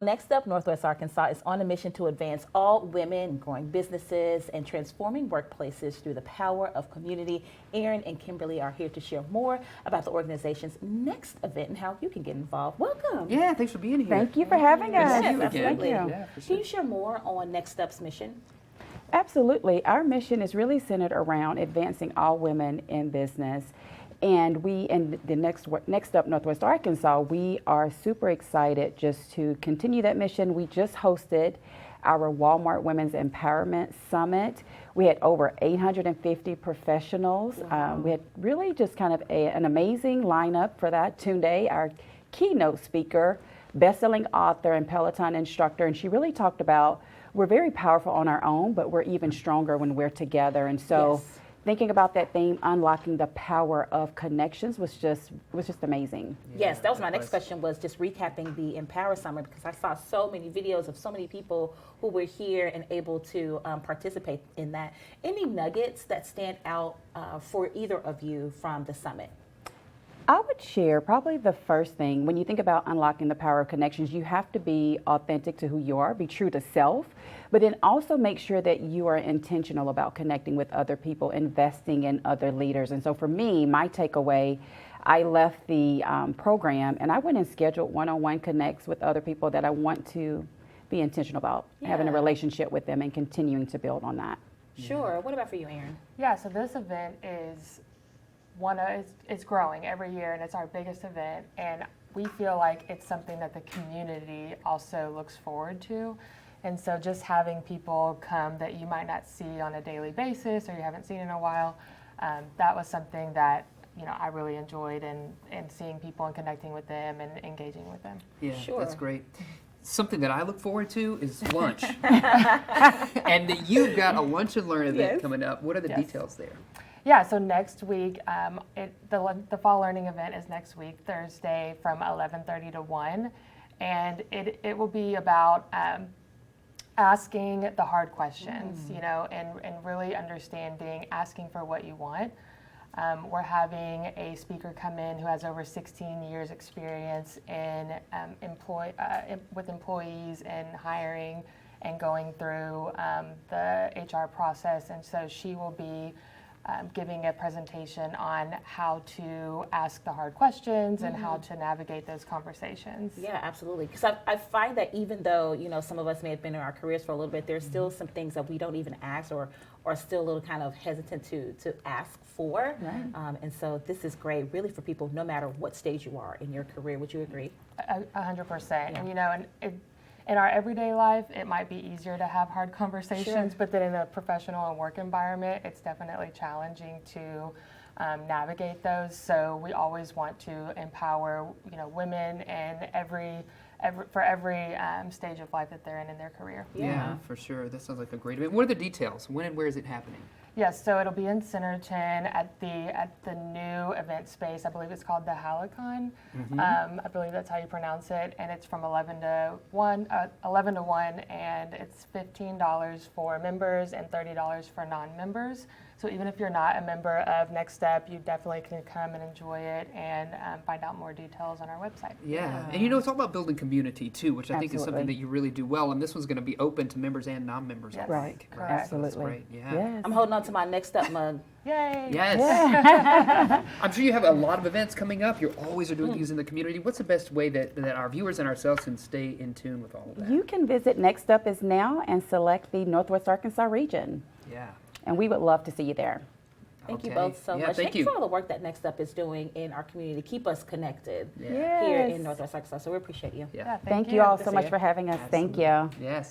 Next up, Northwest Arkansas is on a mission to advance all women, growing businesses, and transforming workplaces through the power of community. Aaron and Kimberly are here to share more about the organization's next event and how you can get involved. Welcome. Yeah, thanks for being here. Thank you for having us. Yes, you again. absolutely. Yeah, for Can sure. you share more on Next Up's mission? Absolutely. Our mission is really centered around advancing all women in business. And we, in the Next Up Northwest Arkansas, we are super excited just to continue that mission. We just hosted our Walmart Women's Empowerment Summit. We had over 850 professionals. Wow. We had really just kind of an amazing lineup for that. Tunde, our keynote speaker, best-selling author and Peloton instructor, and she really talked about we're very powerful on our own, but we're even stronger when we're together. And so Yes. thinking about that theme, unlocking the power of connections, was just amazing. Yes, that was my next question, was just recapping the Empower Summer, because I saw so many videos of so many people who were here and able to participate in that. Any nuggets that stand out for either of you from the summit? I would share probably the first thing, when you think about unlocking the power of connections, you have to be authentic to who you are, be true to self, but then also make sure that you are intentional about connecting with other people, investing in other leaders. And so for me, my takeaway, I left the program and I went and scheduled one-on-one connects with other people that I want to be intentional about having a Yeah. relationship with them and continuing to build on that. Sure. What about for you, Aaron? Yeah, so this event is it's growing every year, and it's our biggest event, and we feel like it's something that the community also looks forward to. And so just having people come that you might not see on a daily basis or you haven't seen in a while, that was something that I really enjoyed, and seeing people and connecting with them and engaging with them. Yeah, Sure. that's great. Something that I look forward to is lunch. And you've got a lunch and learn event Yes. coming up. What are the Yes. details there? Yeah, so next week, the fall learning event is next week, Thursday from 11:30 to 1, and it will be about asking the hard questions, and really understanding, asking for what you want. We're having a speaker come in who has over 16 years experience in with employees and hiring and going through the HR process, and so she will be giving a presentation on how to ask the hard questions and how to navigate those conversations. Yeah, absolutely. Because I find that even though, some of us may have been in our careers for a little bit, there's still some things that we don't even ask or still a little kind of hesitant to ask for. Right. And so this is great, really, for people no matter what stage you are in your career. Would you agree? 100%. Yeah. And in our everyday life, it might be easier to have hard conversations, Sure. but then in a professional and work environment, it's definitely challenging to navigate those. So we always want to empower, women and for every stage of life that they're in their career. Yeah. For sure. That sounds like a great event. What are the details? When and where is it happening? Yes, so it'll be in Centerton at the new event space. I believe it's called the Halicon. I believe that's how you pronounce it, and it's from 11 to 1, and it's $15 for members and $30 for non-members. So even if you're not a member of Next Step, you definitely can come and enjoy it and find out more details on our website. Yeah. And it's all about building community too, which I think is something Absolutely. that you really do well. And this one's going to be open to members and non-members. Yes. Right. Correct. Absolutely. That's great. Yeah. Yes. I'm holding on to my Next Up mug. Yay! Yes. I'm sure you have a lot of events coming up. You always are doing things in the community. What's the best way that our viewers and ourselves can stay in tune with all of that? You can visit Next Up is Now and select the Northwest Arkansas region. Yeah. And we would love to see you there. Thank you Okay. both so Yeah, much. thank you you. for all the work that Next Up is doing in our community to keep us connected Yeah. here Yes. in Northwest Arkansas. So we appreciate you. Yeah. Yeah, Thank you all so Good to much see for having us. Thank you. Yes.